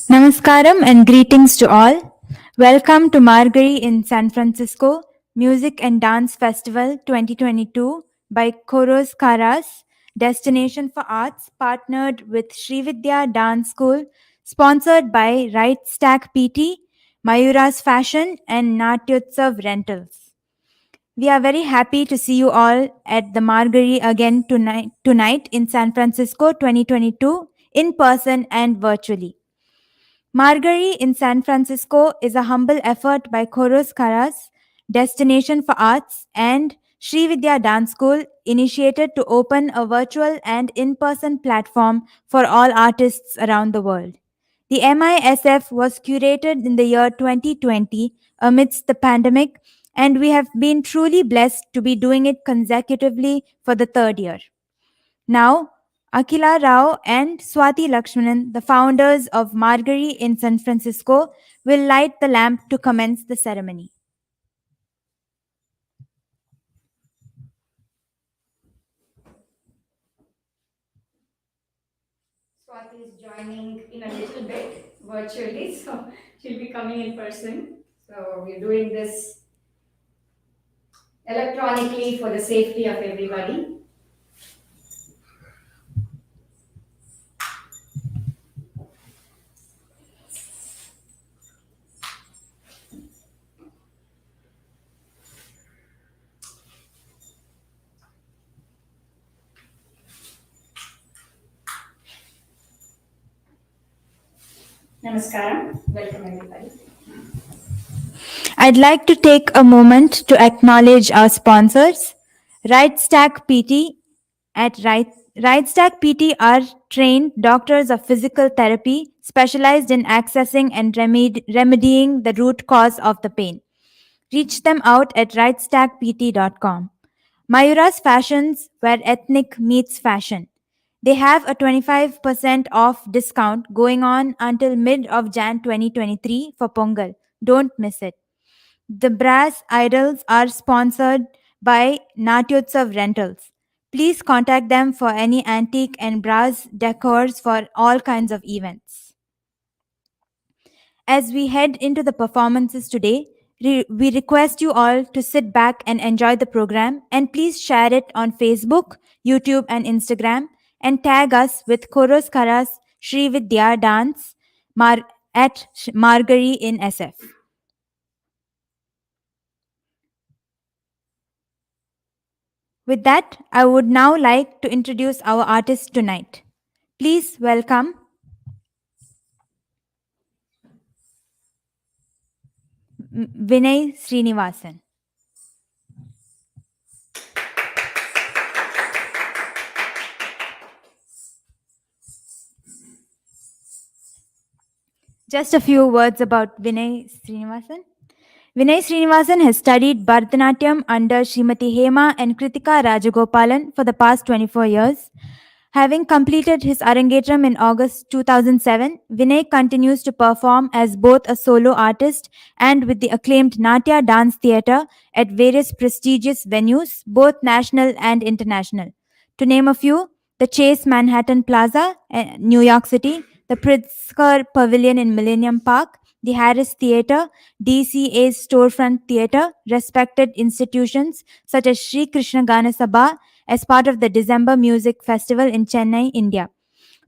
Namaskaram and greetings to all. Welcome to Margazhi in San Francisco Music and Dance Festival 2022 by Choros Charas-Destination for Arts, partnered with SriVidya Dance School, sponsored by Right Stack PT, Mayura's Fashion, and Natyotsav Rentals. We are very happy to see you all at the Margazhi again tonight in San Francisco 2022 in person and virtually. Margazhi in San Francisco is a humble effort by Choros Charas, Destination for Arts, and SriVidya Dance School, initiated to open a virtual and in-person platform for all artists around the world. The MISF was curated in the year 2020 amidst the pandemic, and we have been truly blessed to be doing it consecutively for the third year. Now, Akila Rao and Swati Lakshmanan, the founders of Margazhi in San Francisco, will light the lamp to commence the ceremony. Swati is joining in a little bit virtually, so she'll be coming in person. So we're doing this electronically for the safety of everybody. Namaskaram. Welcome everybody. I'd like to take a moment to acknowledge our sponsors. Right Stack PT at Right Stack PT are trained doctors of physical therapy specialized in accessing and remedying the root cause of the pain. Reach them out at rightstackpt.com. Mayura's Fashions, where ethnic meets fashion. They have a 25% off discount going on until mid of Jan 2023 for Pongal. Don't miss it. The brass idols are sponsored by Natyotsav Rentals. Please contact them for any antique and brass decors for all kinds of events. As we head into the performances today, we request you all to sit back and enjoy the program, and please share it on Facebook, YouTube, and Instagram, and tag us with Choros Charas SriVidya Dance at Margazhi in SF. With that, I would now like to introduce our artist tonight. Please welcome Vinay Srinivasan. Just a few words about Vinay Srinivasan. Vinay Srinivasan has studied Bharathanatyam under Srimati Hema and Kritika Rajagopalan for the past 24 years. Having completed his Arangetram in August 2007, Vinay continues to perform as both a solo artist and with the acclaimed Natya Dance Theatre at various prestigious venues, both national and international. To name a few, the Chase Manhattan Plaza, New York City, the Pritzker Pavilion in Millennium Park, the Harris Theatre, DCA's Storefront Theatre, respected institutions such as Sri Krishna Gana Sabha as part of the December Music Festival in Chennai, India.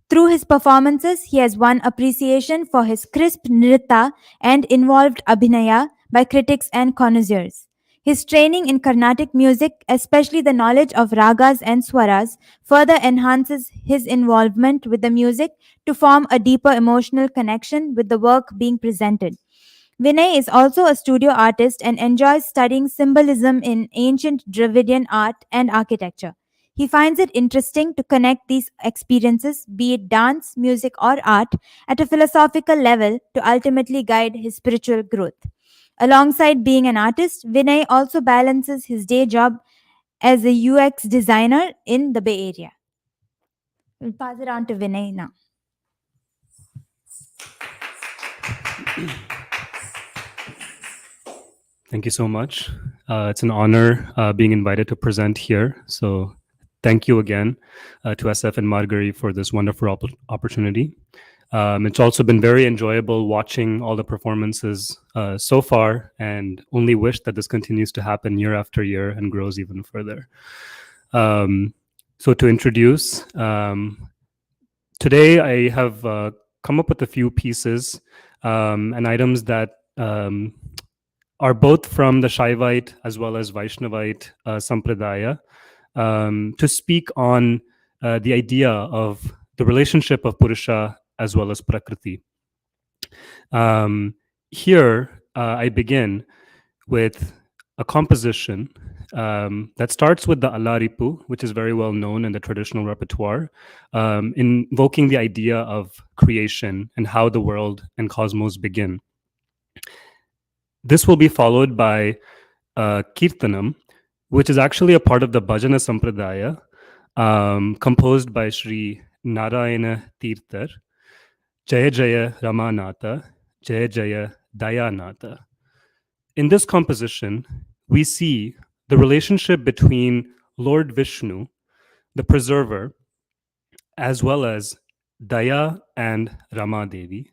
Through his performances, he has won appreciation for his crisp nritta and involved abhinaya by critics and connoisseurs. His training in Carnatic music, especially the knowledge of ragas and swaras, further enhances his involvement with the music to form a deeper emotional connection with the work being presented. Vinay is also a studio artist and enjoys studying symbolism in ancient Dravidian art and architecture. He finds it interesting to connect these experiences, be it dance, music, or art, at a philosophical level to ultimately guide his spiritual growth. Alongside being an artist, Vinay also balances his day job as a UX designer in the Bay Area. We'll pass it on to Vinay now. Thank you so much. It's an honor being invited to present here. So thank you again to SF and Margazhi for this wonderful opportunity. It's also been very enjoyable watching all the performances so far, and only wish that this continues to happen year after year and grows even further. So to introduce, today I have come up with a few pieces and items that are both from the Shaivite as well as Vaishnavite Sampradaya, to speak on the idea of the relationship of Purusha as well as Prakriti. Here, I begin with a composition that starts with the Alaripu, which is very well known in the traditional repertoire, invoking the idea of creation and how the world and cosmos begin. This will be followed by Kirtanam, which is actually a part of the Bhajana Sampradaya, composed by Sri Narayana Tirthar, Jaya Jaya Ramanatha, Jaya Jaya Dayanatha. In this composition, we see the relationship between Lord Vishnu, the preserver, as well as Daya and Ramadevi.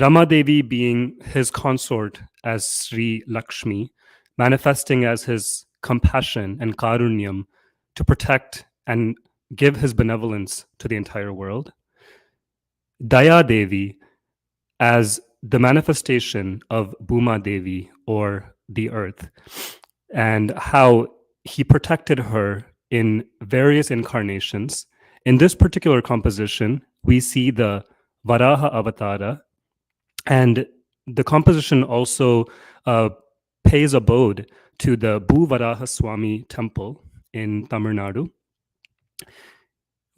Ramadevi being his consort as Sri Lakshmi, manifesting as his compassion and karunyam to protect and give his benevolence to the entire world. Daya Devi as the manifestation of Bhuma Devi, or the earth, and how he protected her in various incarnations. In this particular composition, we see the Varaha Avatara, and the composition also pays abode to the Bhuvaraha Swami temple in Tamil Nadu.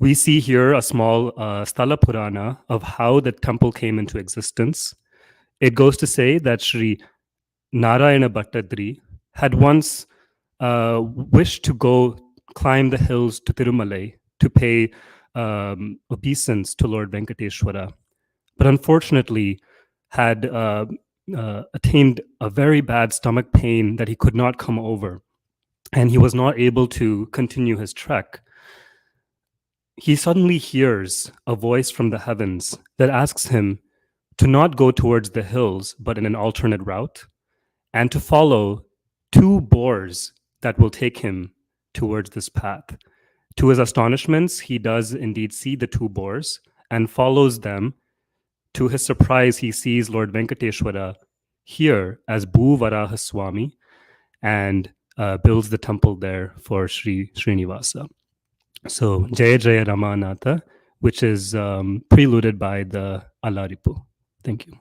We see here a small Sthala Purana of how the temple came into existence. It goes to say that Sri Narayana Bhattadri had once wished to go climb the hills to Tirumalai to pay obeisance to Lord Venkateshwara, but unfortunately had attained a very bad stomach pain that he could not come over, and he was not able to continue his trek. He suddenly hears a voice from the heavens that asks him to not go towards the hills, but in an alternate route, and to follow two boars that will take him towards this path. To his astonishments, he does indeed see the two boars and follows them. To his surprise, he sees Lord Venkateshwara here as Bhuvaraha Swami and builds the temple there for Sri Srinivasa. So Jaya Jaya Ramanatha, which is preluded by the Alaripu. Thank you.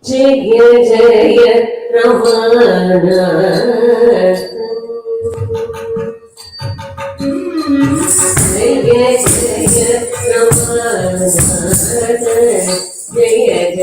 Jaya Jaya Ramana Jaya Jaya Ramana Jaya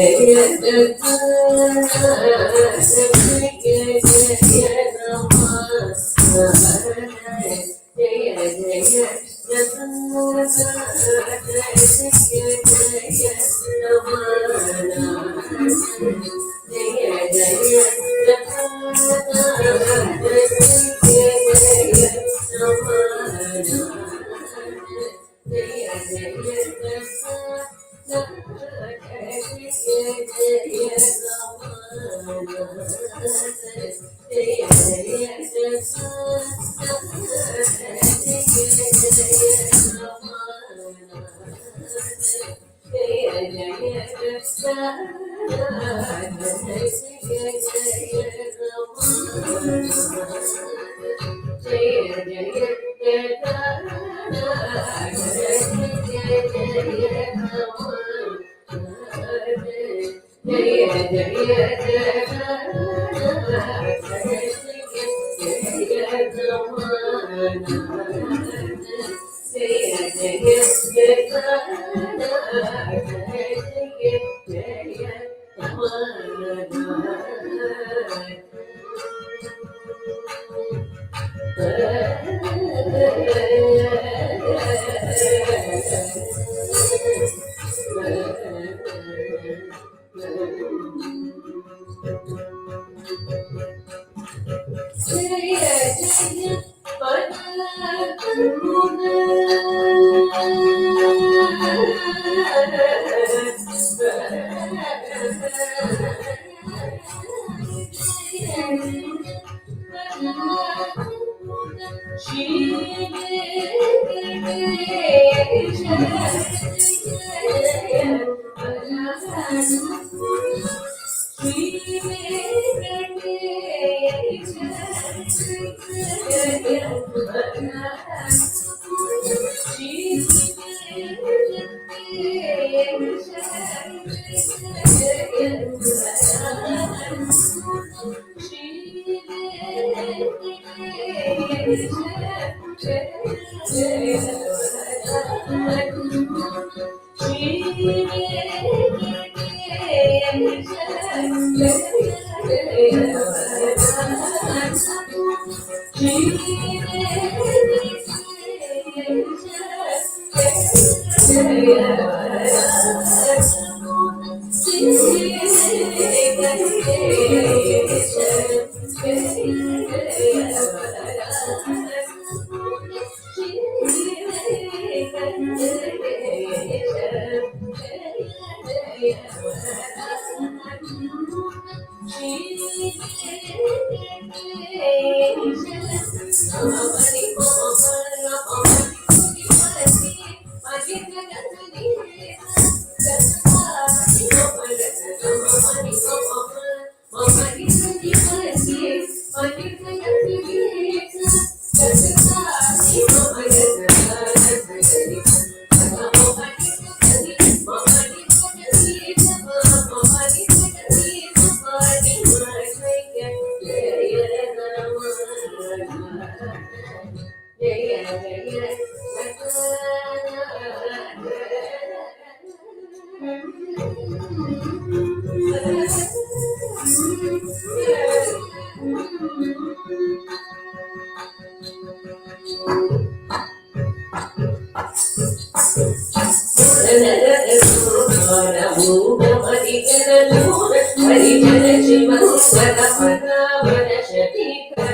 Jaya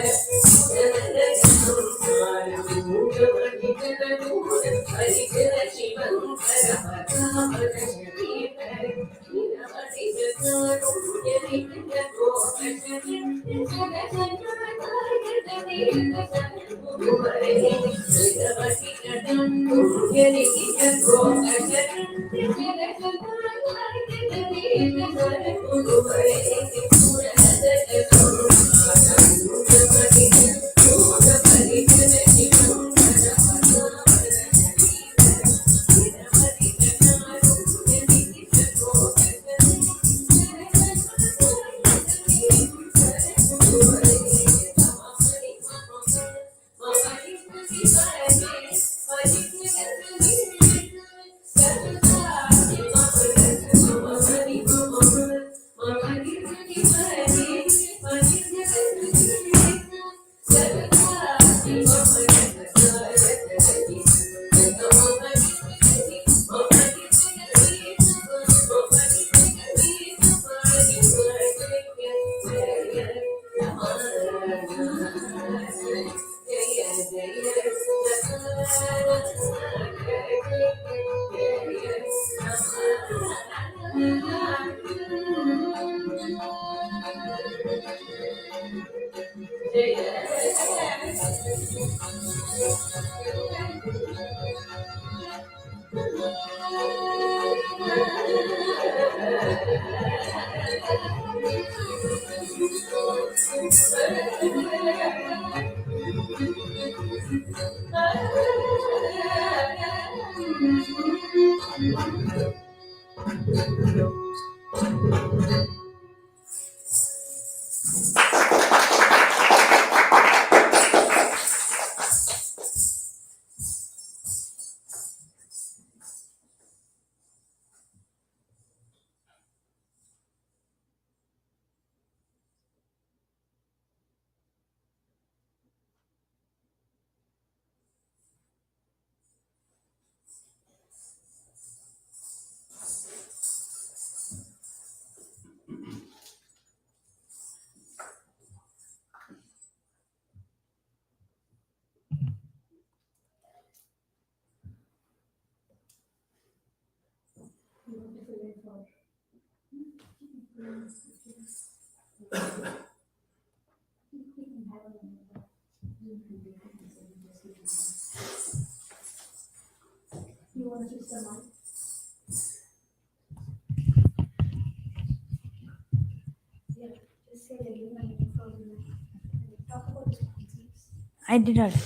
I did already.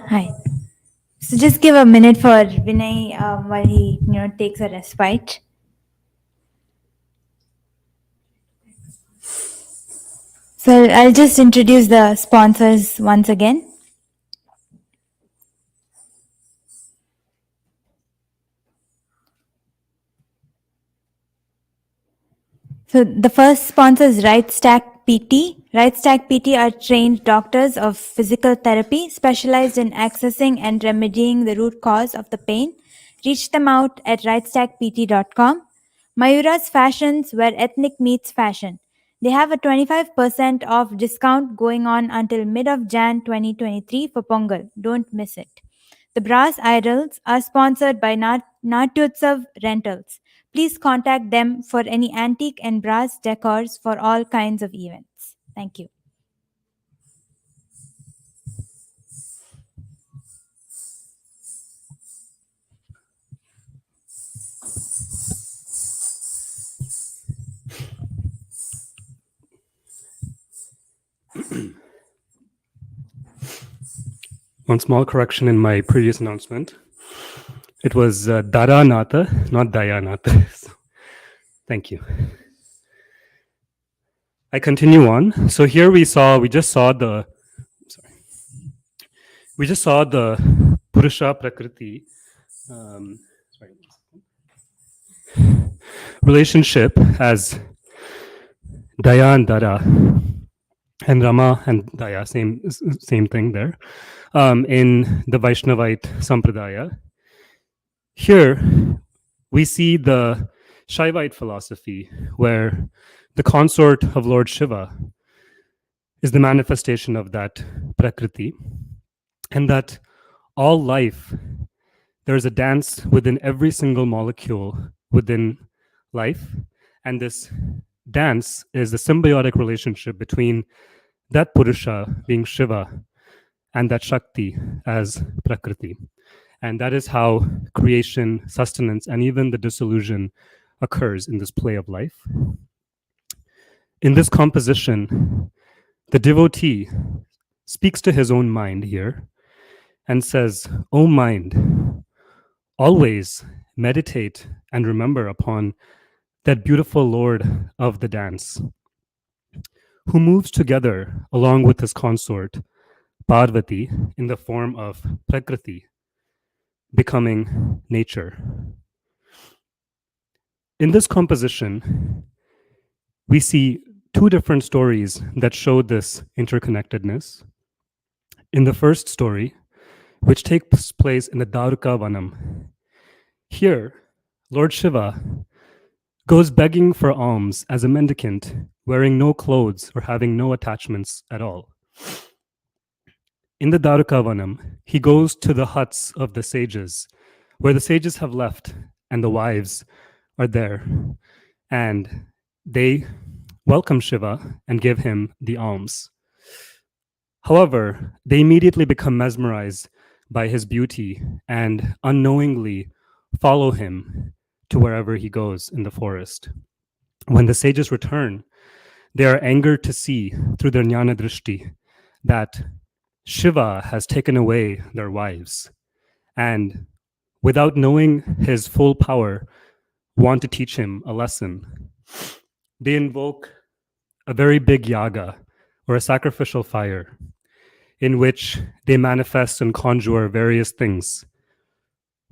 Hi. So just give a minute for Vinay while he takes a respite. So I'll just introduce the sponsors once again. So the first sponsor is Right Stack PT. Right Stack PT are trained doctors of physical therapy specialized in accessing and remedying the root cause of the pain. Reach them out at rightstackpt.com. Mayura's Fashions, where ethnic meets fashion. They have a 25% off discount going on until mid of Jan 2023 for Pongal. Don't miss it. The Brass Idols are sponsored by Natyotsav Rentals. Please contact them for any antique and brass decors for all kinds of events. Thank you. One small correction in my previous announcement. It was Daranatha, not Dayanatha. So, thank you. I continue on. So here we just saw the Purusha Prakriti relationship as Daya and Dara, and Rama and Daya, same thing there, in the Vaishnavite Sampradaya. Here we see the Shaivite philosophy, where the consort of Lord Shiva is the manifestation of that Prakriti, and that all life, there is a dance within every single molecule within life, and this dance is the symbiotic relationship between that Purusha, being Shiva, and that Shakti as Prakriti. And that is how creation, sustenance, and even the dissolution occurs in this play of life. In this composition, the devotee speaks to his own mind here and says, O mind, always meditate and remember upon that beautiful Lord of the dance, who moves together along with his consort, Parvati, in the form of Prakriti, becoming nature. In this composition, we see two different stories that show this interconnectedness. In the first story, which takes place in the Dwarka Vanam, here, Lord Shiva goes begging for alms as a mendicant, wearing no clothes or having no attachments at all. In the Dwarkavanam, he goes to the huts of the sages, where the sages have left and the wives are there. And they welcome Shiva and give him the alms. However, they immediately become mesmerized by his beauty and unknowingly follow him to wherever he goes in the forest. When the sages return, they are angered to see through their jnana drishti that Shiva has taken away their wives and, without knowing his full power, want to teach him a lesson. They invoke a very big yaga or a sacrificial fire in which they manifest and conjure various things.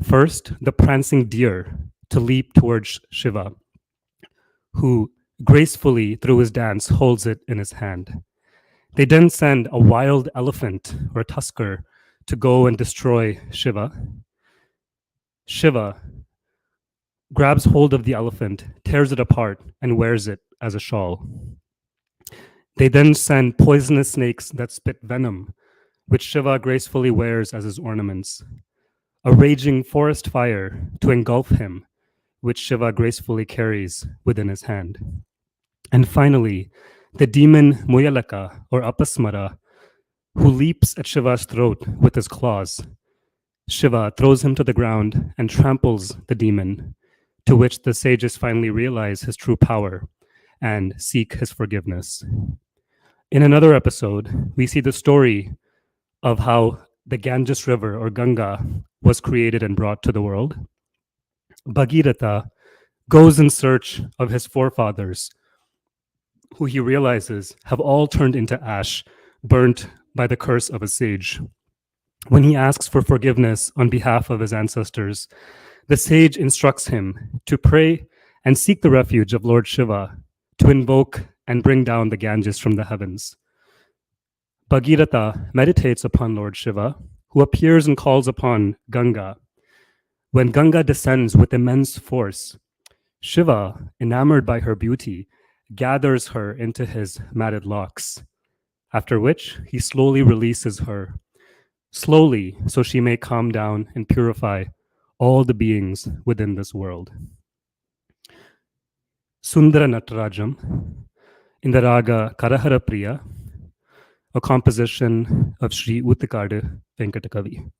First, the prancing deer to leap towards Shiva, who gracefully, through his dance, holds it in his hand. They then send a wild elephant or a tusker to go and destroy Shiva. Shiva grabs hold of the elephant, tears it apart, and wears it as a shawl. They then send poisonous snakes that spit venom, which Shiva gracefully wears as his ornaments. A raging forest fire to engulf him, which Shiva gracefully carries within his hand. And finally, the demon Muyalaka or Apasmara, who leaps at Shiva's throat with his claws. Shiva throws him to the ground and tramples the demon, to which the sages finally realize his true power and seek his forgiveness. In another episode, we see the story of how the Ganges River or Ganga was created and brought to the world. Bhagirath goes in search of his forefathers, who he realizes have all turned into ash, burnt by the curse of a sage. When he asks for forgiveness on behalf of his ancestors, the sage instructs him to pray and seek the refuge of Lord Shiva, to invoke and bring down the Ganges from the heavens. Bhagirath meditates upon Lord Shiva, who appears and calls upon Ganga. When Ganga descends with immense force, Shiva, enamored by her beauty, gathers her into his matted locks, after which he slowly releases her, slowly, so she may calm down and purify all the beings within this world. Sundara Natarajam, in the raga Karahara Priya, a composition of Sri Uttikadu Venkatakavi.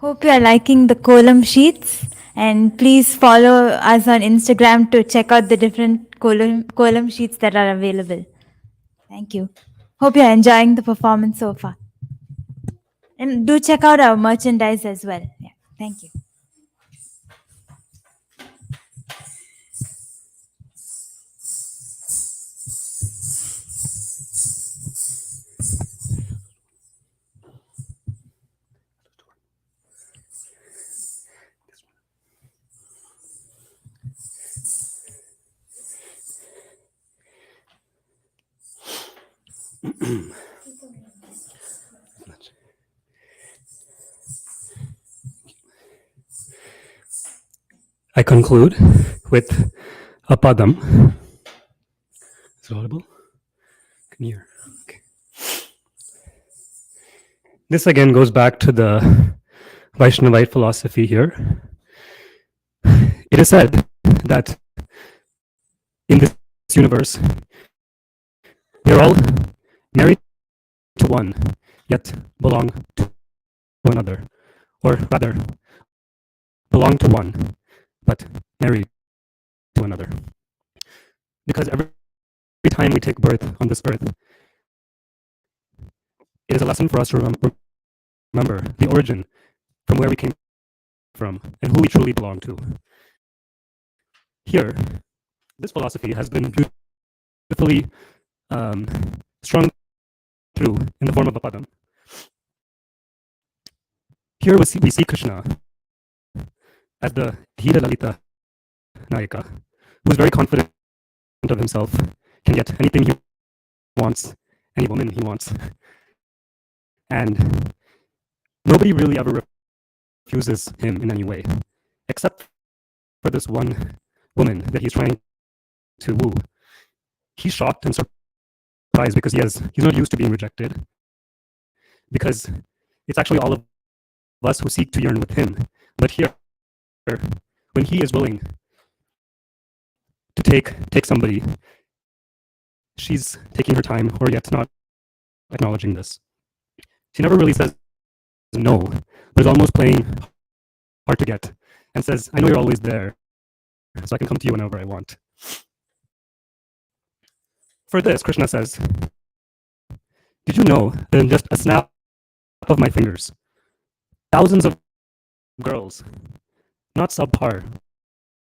Hope you are liking the column sheets, and please follow us on Instagram to check out the different column sheets that are available. Thank you. Hope you're enjoying the performance so far. And do check out our merchandise as well. Yeah. Thank you. I conclude with a padam. Is it audible? Can you hear? Okay. This again goes back to the Vaishnavite philosophy here. It is said that in this universe, we're all married to one, yet belong to another. Or rather, belong to one, but married to another. Because every time we take birth on this earth, it is a lesson for us to remember the origin from where we came from and who we truly belong to. Here, this philosophy has been beautifully strung through in the form of a padam. Here we see Krishna as the Dhira Lalita Nayaka, who is very confident of himself, can get anything he wants, any woman he wants. And nobody really ever refuses him in any way, except for this one woman that he's trying to woo. He's shocked and surprised because he's not used to being rejected, because it's actually all of us who seek to yearn with him. But here, when he is willing to take somebody, she's taking her time or yet not acknowledging this. She never really says no, but is almost playing hard to get and says, I know you're always there, so I can come to you whenever I want. For this, Krishna says, did you know that in just a snap of my fingers, thousands of girls, not subpar,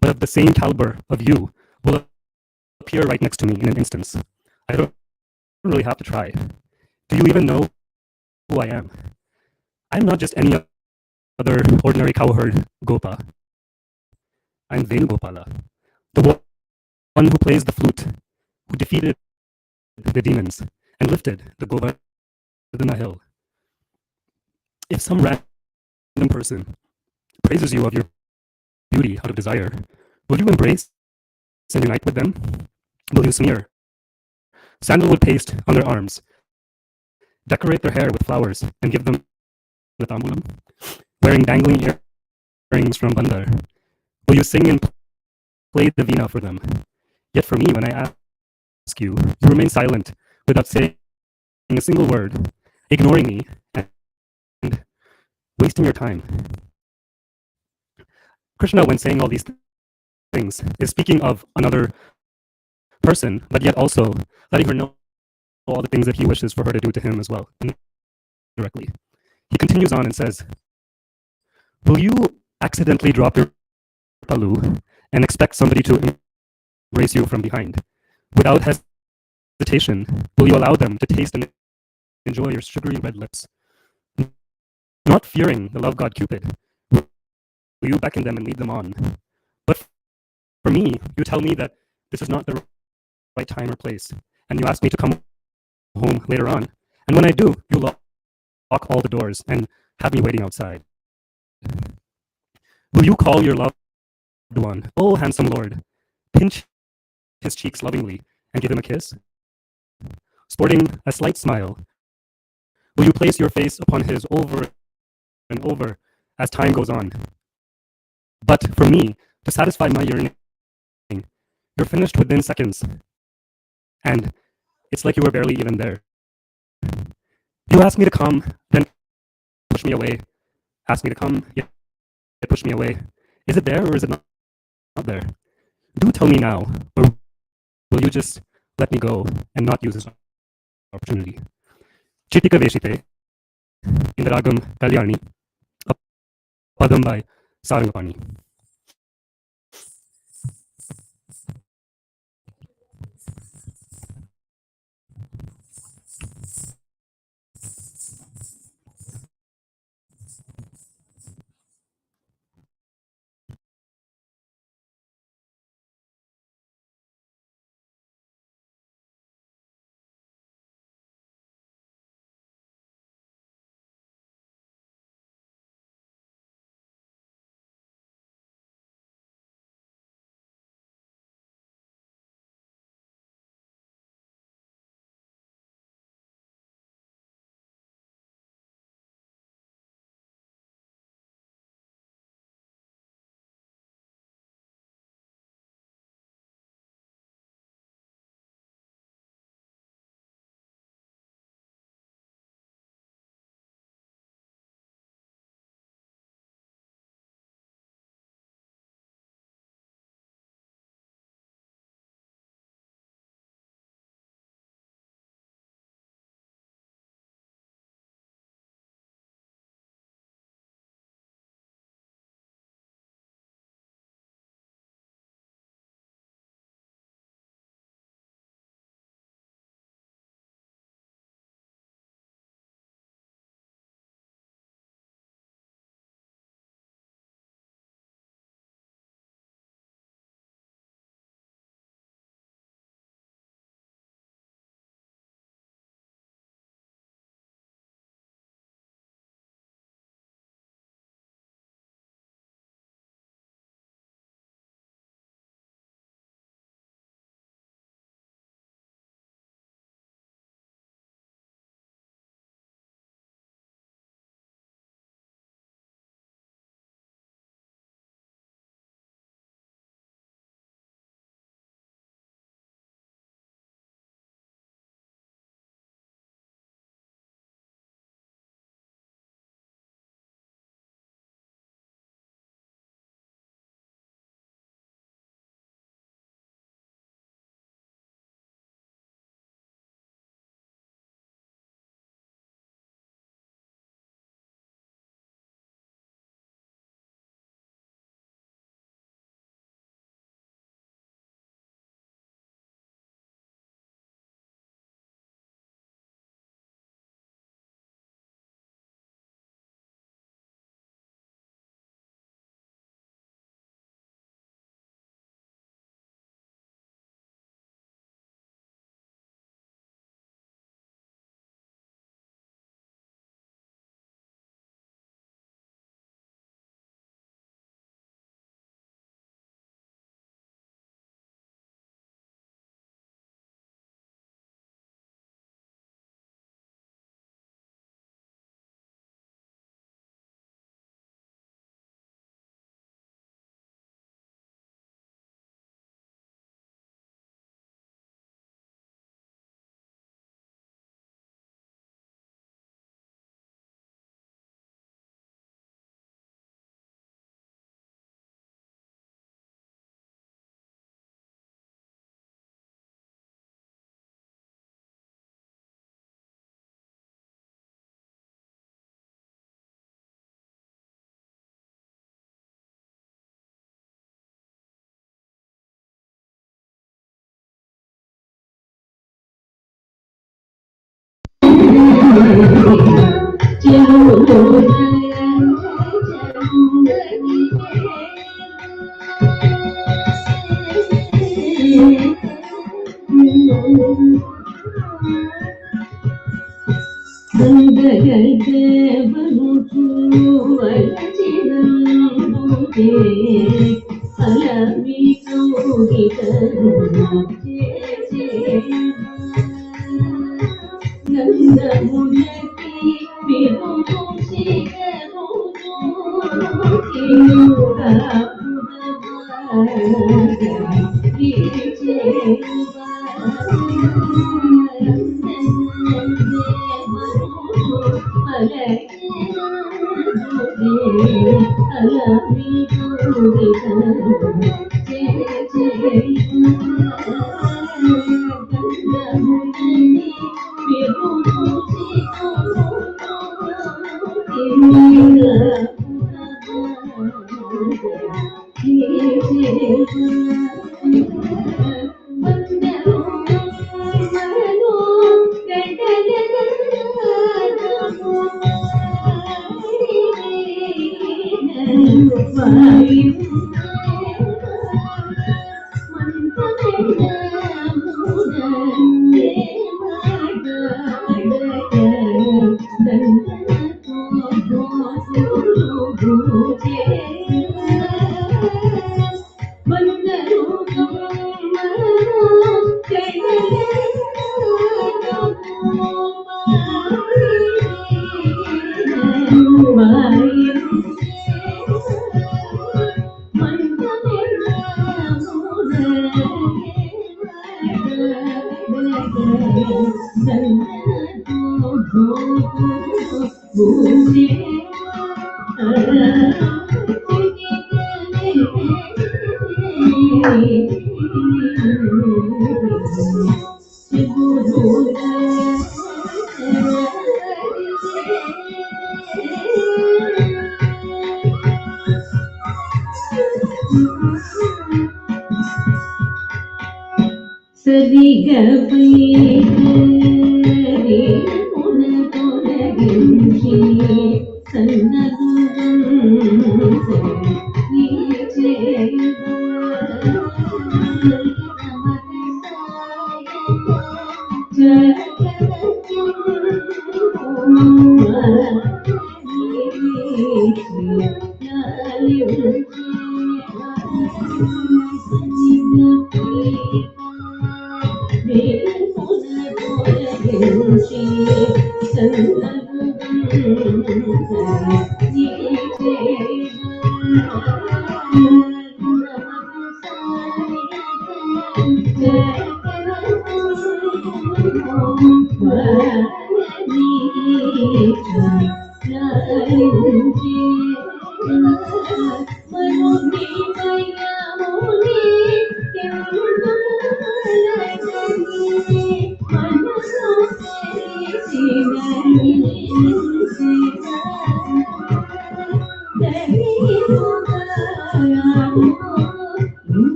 but of the same caliber of you, will appear right next to me in an instance. I don't really have to try. Do you even know who I am? I'm not just any other ordinary cowherd Gopa. I'm Venugopala, the one who plays the flute, who defeated the demons and lifted the Govardhana hill. If some random person praises you of your beauty out of desire, will you embrace and unite with them? Will you smear sandalwood paste on their arms, decorate their hair with flowers, and give them the tambulam? Wearing dangling earrings from Bandar, will you sing and play the veena for them? Yet for me, when I ask you, you remain silent without saying a single word, ignoring me and wasting your time. Krishna, when saying all these things, is speaking of another person, but yet also letting her know all the things that he wishes for her to do to him as well, indirectly. He continues on and says, will you accidentally drop your palu and expect somebody to embrace you from behind? Without hesitation, will you allow them to taste and enjoy your sugary red lips? Not fearing the love god Cupid, will you beckon them and lead them on? But for me, you tell me that this is not the right time or place, and you ask me to come home later on. And when I do, you lock all the doors and have me waiting outside. Will you call your loved one, oh handsome lord, pinch his cheeks lovingly and give him a kiss? Sporting a slight smile, will you place your face upon his over and over as time goes on? But for me, to satisfy my yearning, you're finished within seconds, and it's like you were barely even there. You ask me to come, then push me away. Ask me to come, yet push me away. Is it there or is it not there? Do tell me now, or will you just let me go and not use this opportunity? Chitika Veshite, Indaragam Kalyani, a padam by Sarangapani.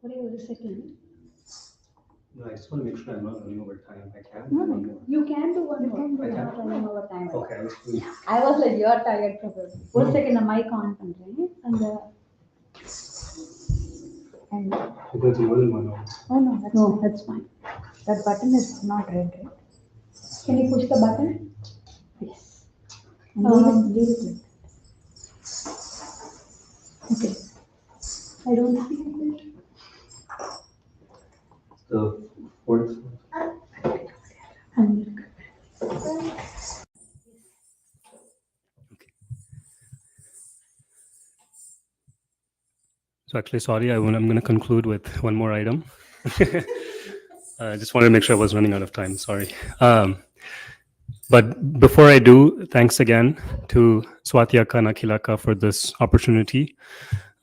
Wait a second. No, I just want to make sure I'm not running over time. I can. No, no, you can do one more. I You're can. not running over time. Okay, I was doing. I was like, you're tired probably. No. One second, the mic on பண்றேன். And Because more than 1 hour. oh no, that's fine. That button is not red, right? Can you push the button? Yes. And leave it. Okay. I don't see it. The fourth. And So actually, sorry, I'm going to conclude with one more item. I just wanted to make sure I was running out of time. Sorry. But before I do, thanks again to Swatyaka and Akhilaka for this opportunity.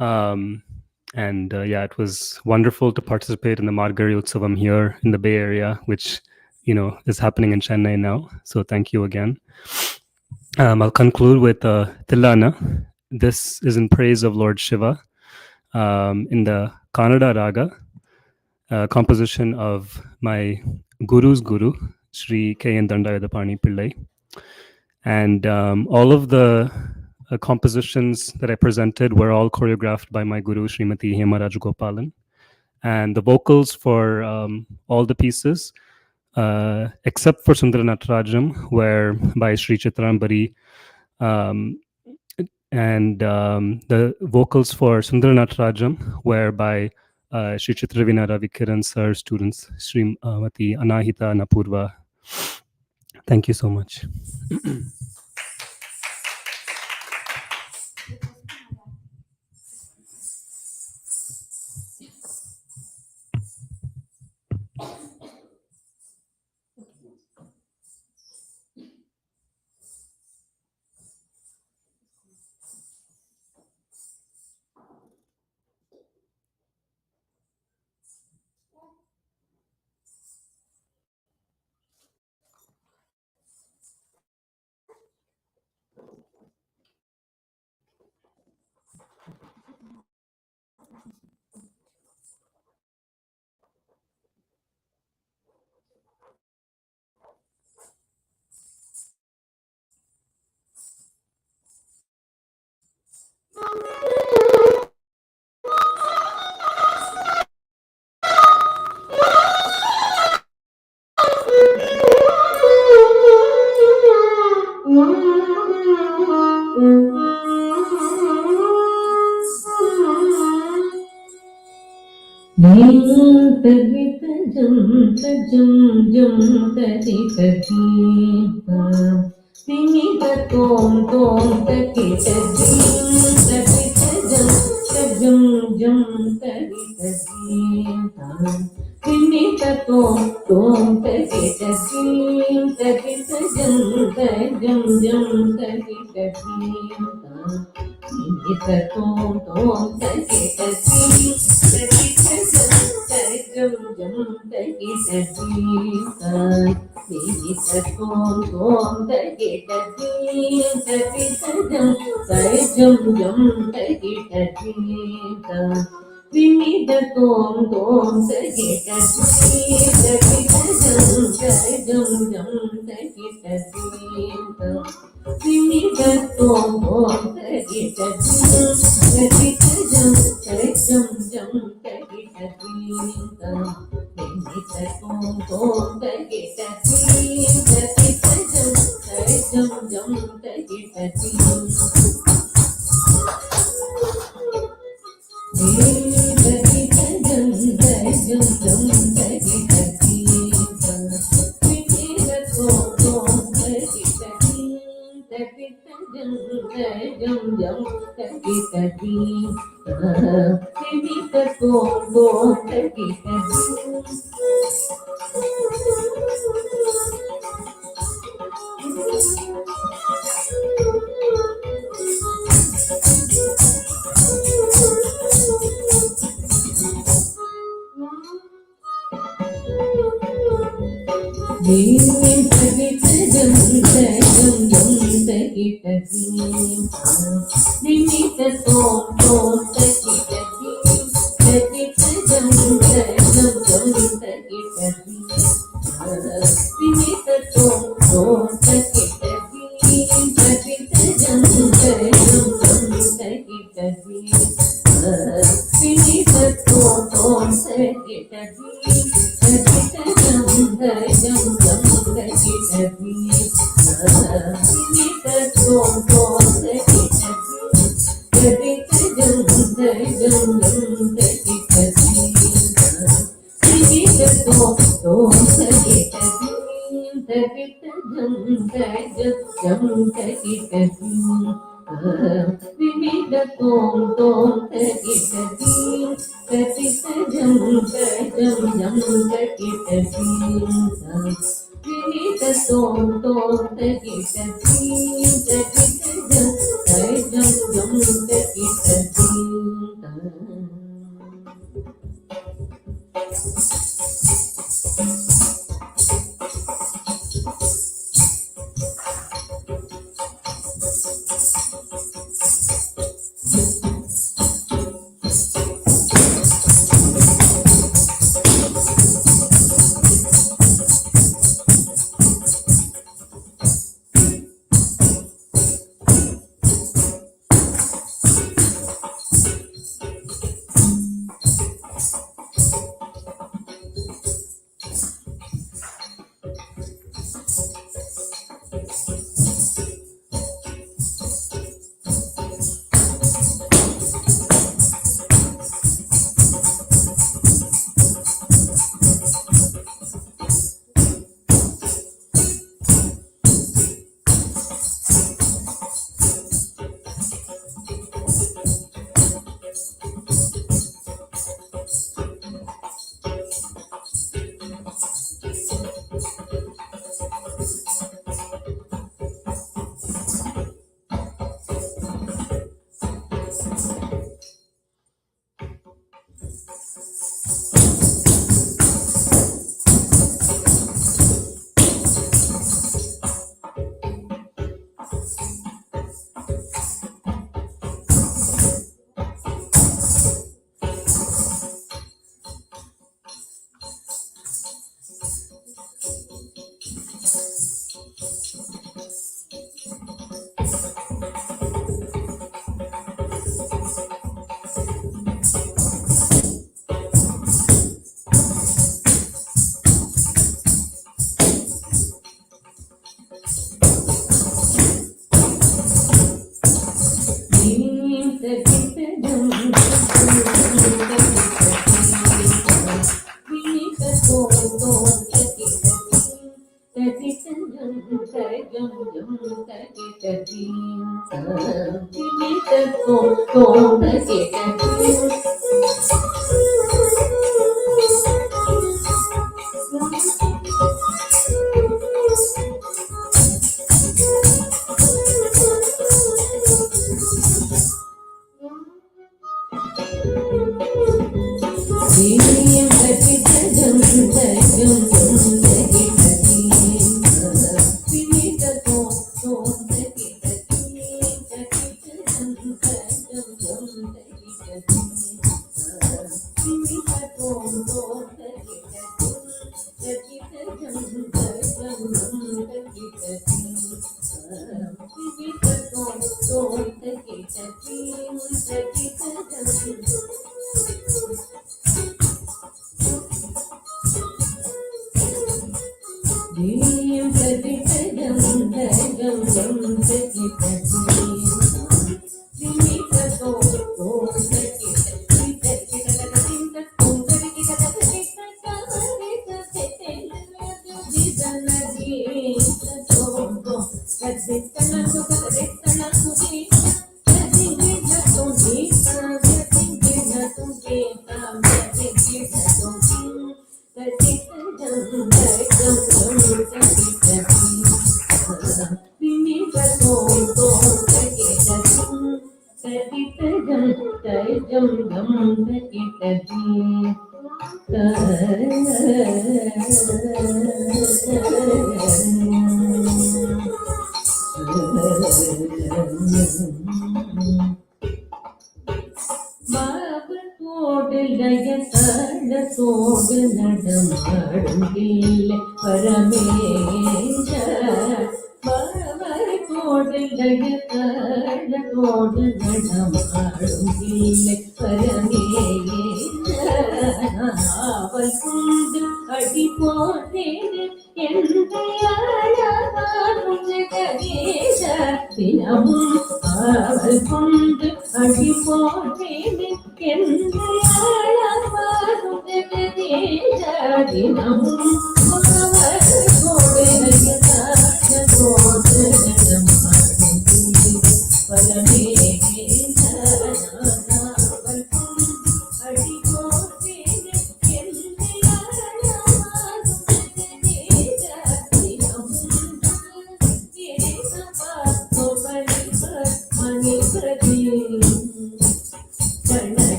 Yeah, it was wonderful to participate in the Margazhi Utsavam here in the Bay Area, which is happening in Chennai now. So thank you again. I'll conclude with Tilana. This is in praise of Lord Shiva in the Kannada Raga, composition of my guru's guru, Sri K.N. Dandayadapani Pillai. And all of the compositions that I presented were all choreographed by my guru, Srimati Hema Rajagopalan. And the vocals for all the pieces, except for Sundara Natarajam, were by Sri Chitrambari. And the vocals for Sundara Natarajam were by Sri Chitravina Ravikiran sir students, Srimati Anahita Napurva. Thank you so much.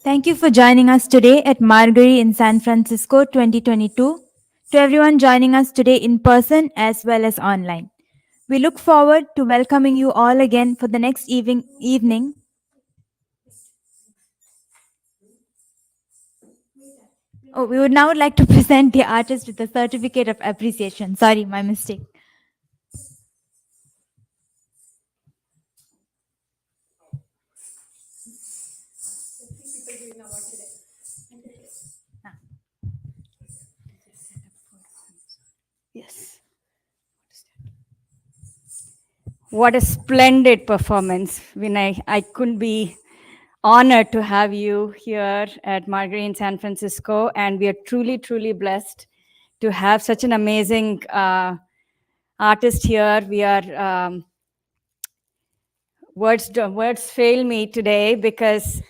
Thank you for joining us today at Margazhi in San Francisco 2022. To everyone joining us today in person as well as online, We look forward to welcoming you all again for the next evening. Oh, we would now like to present the artist with a certificate of appreciation. Sorry, my mistake. Yes. What a splendid performance, Vinay. I couldn't be honored to have you here at Margazhi in San Francisco, and we are truly, truly blessed to have such an amazing artist here. We are words fail me today because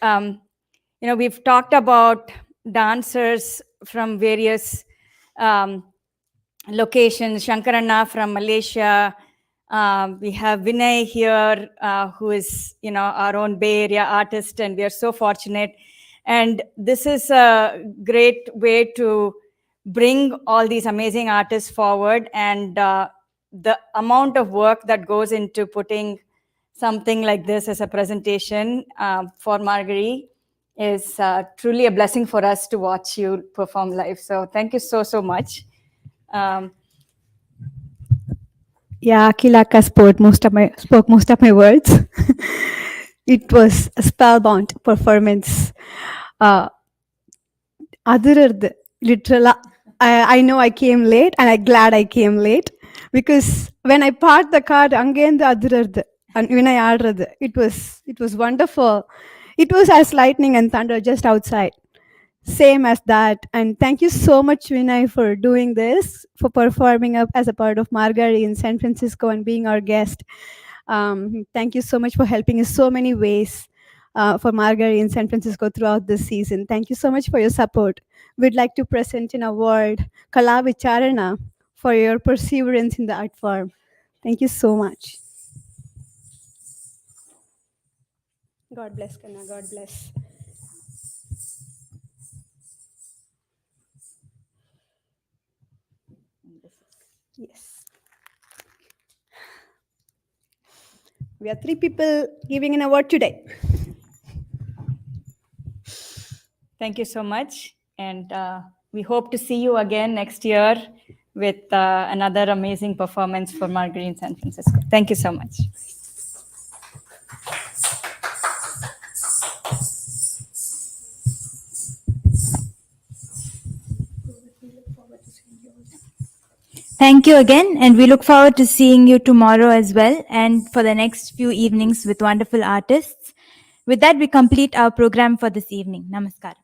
we've talked about dancers from various locations. Shankarana from Malaysia. We have Vinay here, who is our own Bay Area artist, and we are so fortunate. And this is a great way to bring all these amazing artists forward, and the amount of work that goes into putting something like this as a presentation for Margazhi is truly a blessing for us to watch you perform live. So thank you so much. Yeah, Kilaka spoke most of my words. It was a spellbound performance. Other literal, I know I came late, and I'm glad I came late because when I parked the car, again the other and when I ordered, it was wonderful. It was as lightning and thunder just outside. Same as that. And thank you so much, Vinay, for doing this, for performing up as a part of Margazhi in San Francisco and being our guest. Thank you so much for helping us so many ways for Margazhi in San Francisco throughout this season. Thank you so much for your support. We'd like to present an award, Kala Vicharana, for your perseverance in the art form. Thank you so much. God bless, Kana. God bless. Yes. We are 3 people giving an award today. Thank you so much. And we hope to see you again next year with another amazing performance for Margazhi in San Francisco. Thank you so much. Thank you again, and we look forward to seeing you tomorrow as well, and for the next few evenings with wonderful artists. With that, we complete our program for this evening. Namaskar.